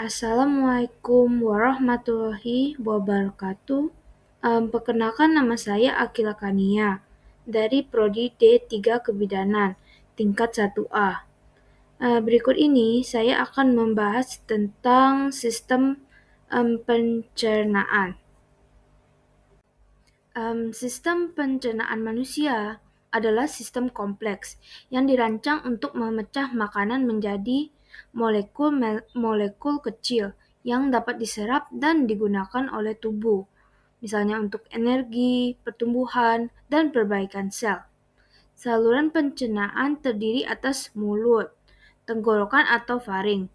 Assalamualaikum warahmatullahi wabarakatuh. Perkenalkan, nama saya Akila Kania dari Prodi D3 Kebidanan tingkat 1A. Berikut ini saya akan membahas tentang sistem pencernaan. Sistem pencernaan manusia adalah sistem kompleks yang dirancang untuk memecah makanan menjadi molekul-molekul kecil yang dapat diserap dan digunakan oleh tubuh, misalnya untuk energi, pertumbuhan, dan perbaikan sel. Saluran pencernaan terdiri atas mulut, tenggorokan atau faring,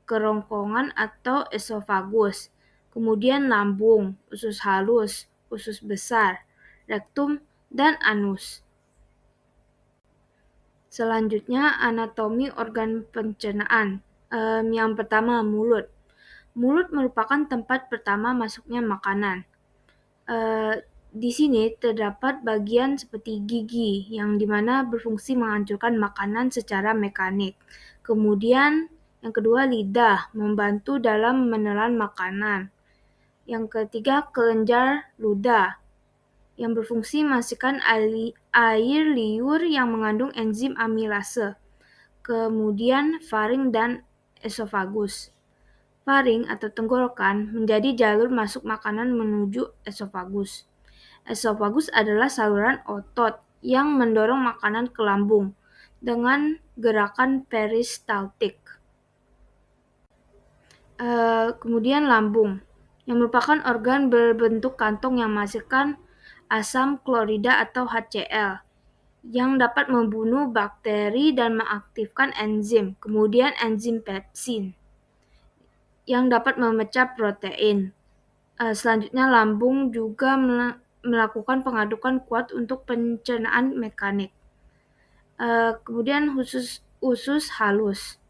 kerongkongan atau esofagus, kemudian lambung, usus halus, usus besar, rektum, dan anus. Selanjutnya, anatomi organ pencernaan. Yang pertama, mulut. Mulut merupakan tempat pertama masuknya makanan. Di sini terdapat bagian seperti gigi yang dimana berfungsi menghancurkan makanan secara mekanik. Kemudian yang kedua, lidah membantu dalam menelan makanan. Yang ketiga, kelenjar ludah yang berfungsi menghasilkan air liur yang mengandung enzim amilase. Kemudian faring dan esofagus. Faring atau tenggorokan menjadi jalur masuk makanan menuju esofagus. Esofagus adalah saluran otot yang mendorong makanan ke lambung dengan gerakan peristaltik. Kemudian lambung, yang merupakan organ berbentuk kantong yang menghasilkan asam klorida atau HCl yang dapat membunuh bakteri dan mengaktifkan enzim. Kemudian enzim pepsin yang dapat memecah protein. Selanjutnya lambung juga melakukan pengadukan kuat untuk pencernaan mekanik. Kemudian usus halus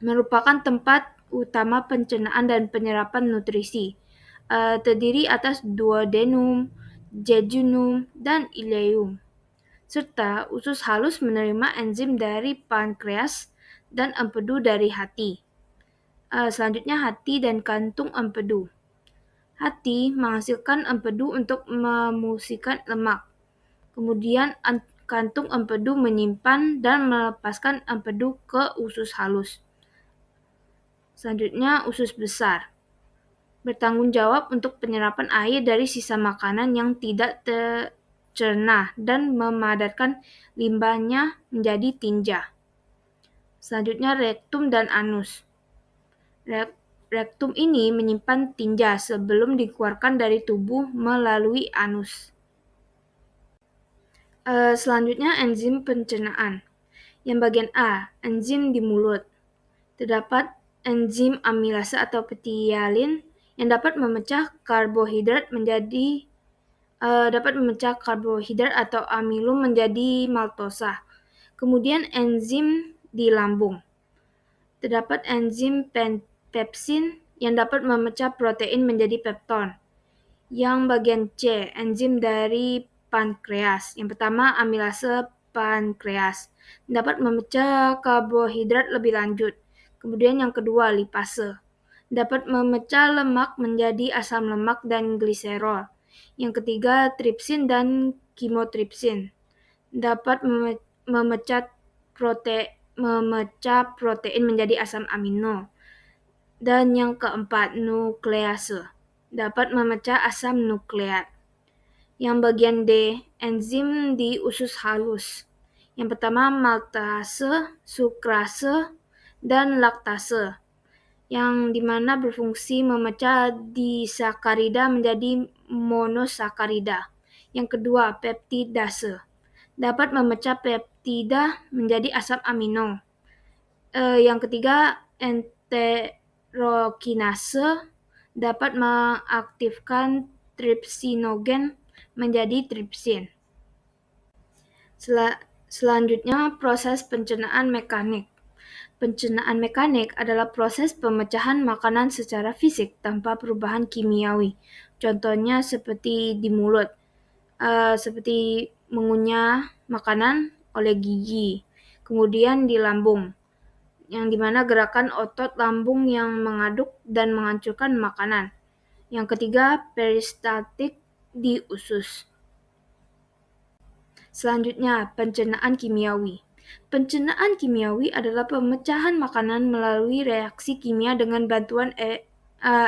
merupakan tempat utama pencernaan dan penyerapan nutrisi. Terdiri atas duodenum, jejunum, dan ileum. Serta usus halus menerima enzim dari pankreas dan empedu dari hati. Selanjutnya hati dan kantung empedu. Hati menghasilkan empedu untuk memusihkan lemak. Kemudian kantung empedu menyimpan dan melepaskan empedu ke usus halus. Selanjutnya usus besar bertanggung jawab untuk penyerapan air dari sisa makanan yang tidak tercerna dan memadatkan limbahnya menjadi tinja. Selanjutnya rektum dan anus. Rektum ini menyimpan tinja sebelum dikeluarkan dari tubuh melalui anus. Selanjutnya enzim pencernaan. Yang bagian A, enzim di mulut. Terdapat enzim amilase atau petialin yang dapat memecah karbohidrat atau amilum menjadi maltosa. Kemudian enzim di lambung. Terdapat enzim pepsin yang dapat memecah protein menjadi pepton. Yang bagian C, enzim dari pankreas. Yang pertama, amilase pankreas dapat memecah karbohidrat lebih lanjut. Kemudian yang kedua, lipase dapat memecah lemak menjadi asam lemak dan gliserol. Yang ketiga, tripsin dan kimotripsin dapat memecah protein menjadi asam amino. Dan yang keempat, nuklease dapat memecah asam nukleat. Yang bagian D, enzim di usus halus. Yang pertama, maltase, sukrase, dan laktase, yang dimana berfungsi memecah disakarida menjadi monosakarida. Yang kedua, peptidase dapat memecah peptida menjadi asam amino. Yang ketiga, enterokinase dapat mengaktifkan tripsinogen menjadi tripsin. Selanjutnya, proses pencernaan mekanik. Pencernaan mekanik adalah proses pemecahan makanan secara fisik tanpa perubahan kimiawi. Contohnya seperti di mulut, seperti mengunyah makanan oleh gigi. Kemudian di lambung, yang dimana gerakan otot lambung yang mengaduk dan menghancurkan makanan. Yang ketiga, peristaltik di usus. Selanjutnya, pencernaan kimiawi. Pencernaan kimiawi adalah pemecahan makanan melalui reaksi kimia dengan bantuan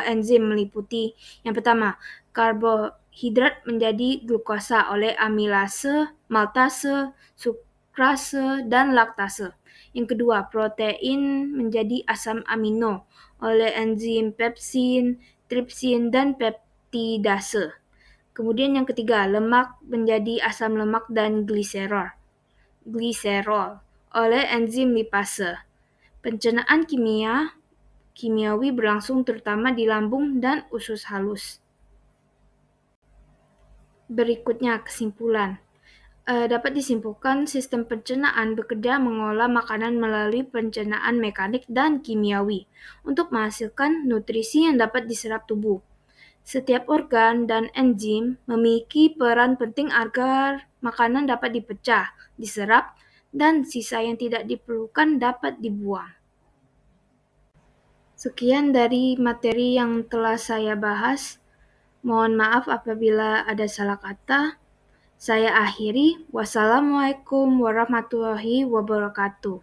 enzim meliputi yang pertama, karbohidrat menjadi glukosa oleh amilase, maltase, sukrase, dan laktase. Yang kedua, protein menjadi asam amino oleh enzim pepsin, tripsin, dan peptidase. Kemudian yang ketiga, lemak menjadi asam lemak dan gliserol oleh enzim lipase. Pencernaan kimiawi berlangsung terutama di lambung dan usus halus. Berikutnya kesimpulan. Dapat disimpulkan sistem pencernaan bekerja mengolah makanan melalui pencernaan mekanik dan kimiawi untuk menghasilkan nutrisi yang dapat diserap tubuh. Setiap organ dan enzim memiliki peran penting agar makanan dapat dipecah, diserap, dan sisa yang tidak diperlukan dapat dibuang. Sekian dari materi yang telah saya bahas. Mohon maaf apabila ada salah kata. Saya akhiri. Wassalamualaikum warahmatullahi wabarakatuh.